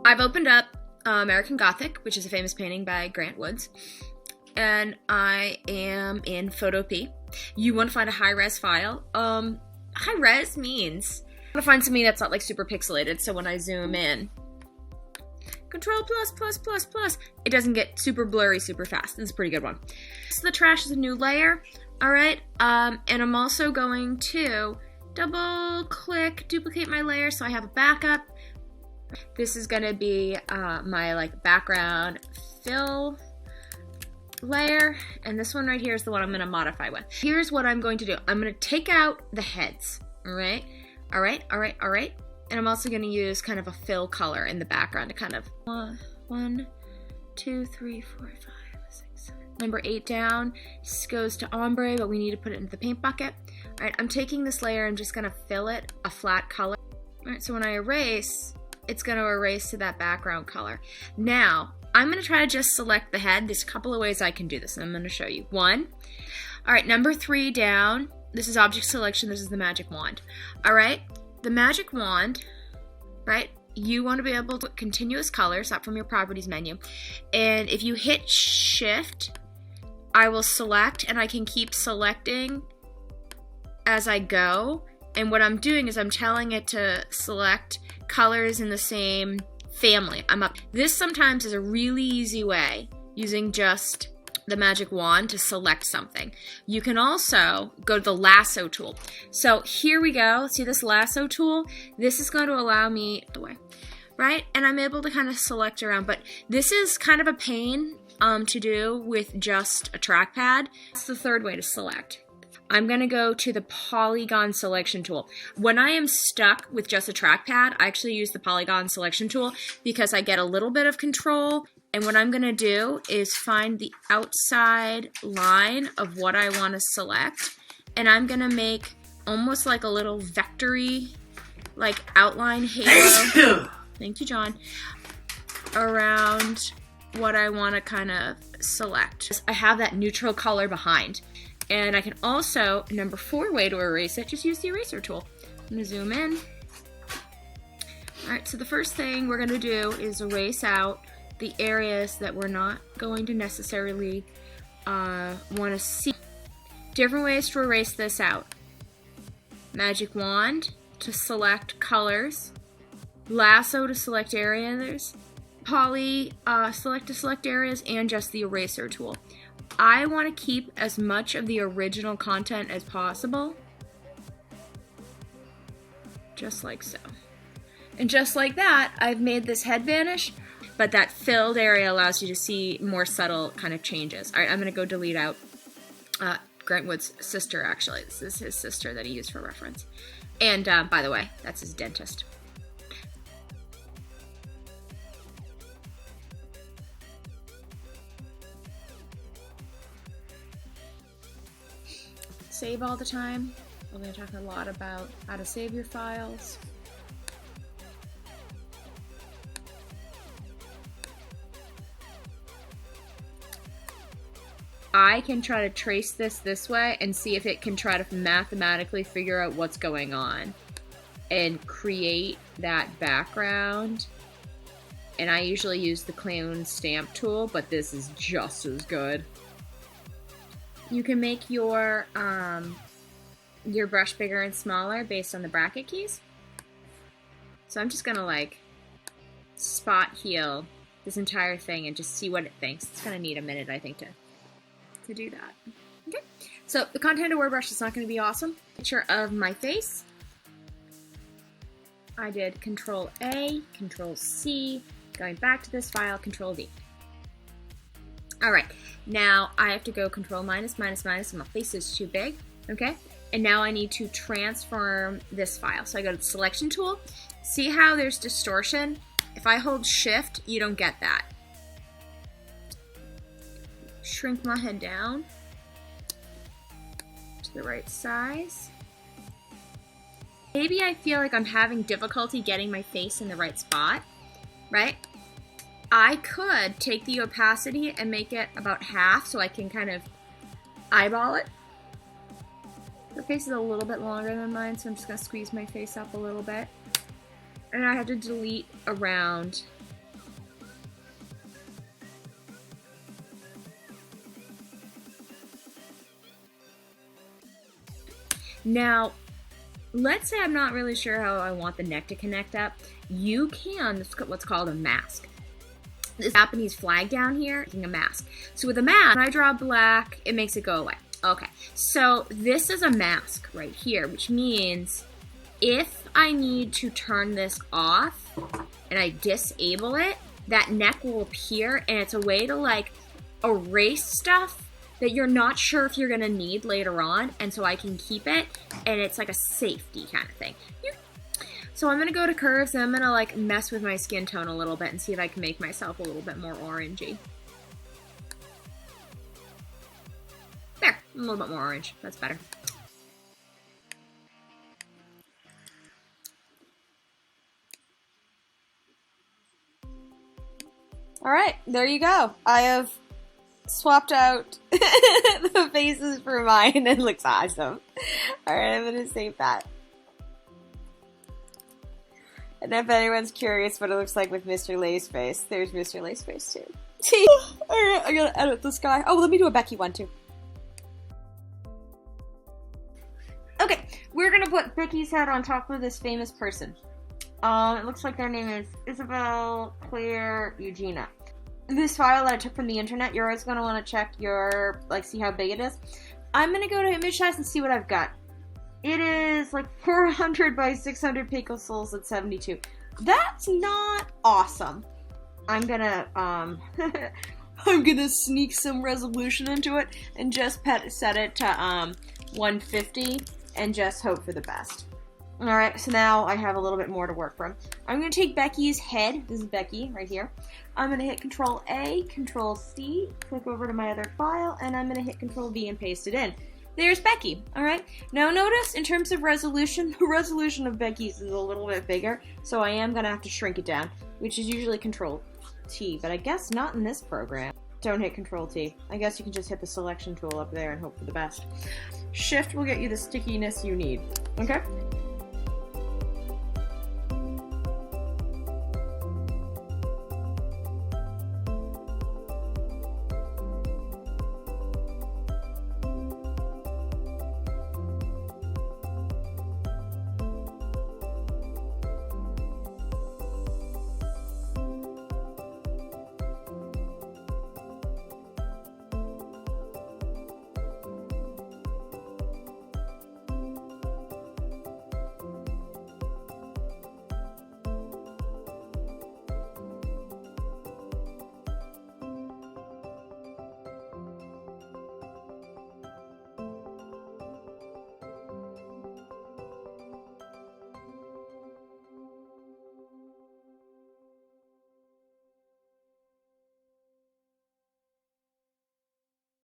I've opened up American Gothic, which is a famous painting by Grant Woods, and I am in Photo P. You want to find a high-res file. High-res means I want to find something that's not like super pixelated, so when I zoom in, Control plus plus plus plus, it doesn't get super blurry super fast. This is a pretty good one. So the trash is a new layer, all right? And I'm also going to double-click, duplicate my layer so I have a backup. This is gonna be my like background fill layer, and this one right here is the one I'm gonna modify with. Here's what I'm going to do. I'm gonna take out the heads, all right? All right, all right, all right. And I'm also gonna use kind of a fill color in the background to kind of 1, 2, 3, 4, 5, 6, 7. Number 8 down. This goes to ombre, but we need to put it into the paint bucket. All right, I'm taking this layer, I'm just gonna fill it a flat color. All right, so when I erase, it's gonna erase to that background color. Now, I'm gonna try to just select the head. There's a couple of ways I can do this, and I'm gonna show you. One, all right, number 3 down. This is object selection, this is the magic wand. All right, the magic wand, right? You wanna be able to put continuous colors up from your properties menu. And if you hit shift, I will select, and I can keep selecting as I go. And what I'm doing is I'm telling it to select colors in the same family. This sometimes is a really easy way using just the magic wand to select something. You can also go to the lasso tool. So here we go. See this lasso tool? This is going to allow me the way, right? And I'm able to kind of select around, but this is kind of a pain to do with just a trackpad. That's the third way to select. I'm gonna go to the polygon selection tool. When I am stuck with just a trackpad, I actually use the polygon selection tool because I get a little bit of control. And what I'm gonna do is find the outside line of what I wanna select. And I'm gonna make almost like a little vectory, like outline halo. Thank you, John. Around what I wanna kind of select. I have that neutral color behind. And I can also, number 4 way to erase it, just use the eraser tool. I'm gonna zoom in. All right, so the first thing we're gonna do is erase out the areas that we're not going to necessarily wanna see. Different ways to erase this out. Magic wand to select colors. Lasso to select areas. Poly select to select areas, and just the eraser tool. I want to keep as much of the original content as possible. Just like so. And just like that, I've made this head vanish, but that filled area allows you to see more subtle kind of changes. All right, I'm going to go delete out Grant Wood's sister, actually. This is his sister that he used for reference. And by the way, that's his dentist. Save all the time. We're going to talk a lot about how to save your files. I can try to trace this way and see if it can try to mathematically figure out what's going on and create that background. And I usually use the clone stamp tool, but this is just as good. You can make your brush bigger and smaller based on the bracket keys. So I'm just gonna like spot heal this entire thing and just see what it thinks. It's gonna need a minute, I think, to do that. Okay, so the content of word brush is not gonna be awesome. Picture of my face. I did Control A, Control C, going back to this file, Control V. All right, now I have to go Control minus, minus, minus, and my face is too big, okay? And now I need to transform this file. So I go to the selection tool. See how there's distortion? If I hold shift, you don't get that. Shrink my head down to the right size. Maybe I feel like I'm having difficulty getting my face in the right spot, right? I could take the opacity and make it about half so I can kind of eyeball it. Her face is a little bit longer than mine, so I'm just going to squeeze my face up a little bit. And I have to delete around Now, let's say I'm not really sure how I want the neck to connect up. You can, this is what's called a mask. This Japanese flag down here, making a mask. So with a mask, when I draw black, it makes it go away. Okay, so this is a mask right here, which means if I need to turn this off and I disable it, that neck will appear, and it's a way to like erase stuff that you're not sure if you're gonna need later on, and so I can keep it, and it's like a safety kind of thing. So I'm gonna go to curves, and I'm gonna like mess with my skin tone a little bit and see if I can make myself a little bit more orangey. There, a little bit more orange, that's better. All right, there you go. I have swapped out the faces for mine, and it looks awesome. All right, I'm gonna save that. And if anyone's curious what it looks like with Mr. Lay's face, there's Mr. Lay's face too. All right, I gotta edit this guy. Oh, let me do a Becky one too. Okay, we're gonna put Becky's head on top of this famous person. It looks like their name is Isabel Claire Eugenia. This file that I took from the internet, you're always going to want to check your, like, see how big it is. I'm going to go to image size and see what I've got. It is like 400 by 600 pixels at 72. That's not awesome. I'm gonna, I'm gonna sneak some resolution into it and just set it to, 150 and just hope for the best. Alright, so now I have a little bit more to work from. I'm going to take Becky's head. This is Becky right here. I'm going to hit Control A, Control C, click over to my other file, and I'm going to hit Control V and paste it in. There's Becky, alright? Now notice, in terms of resolution, the resolution of Becky's is a little bit bigger, so I am going to have to shrink it down, which is usually Control T, but I guess not in this program. Don't hit Control T. I guess you can just hit the selection tool up there and hope for the best. Shift will get you the stickiness you need, okay?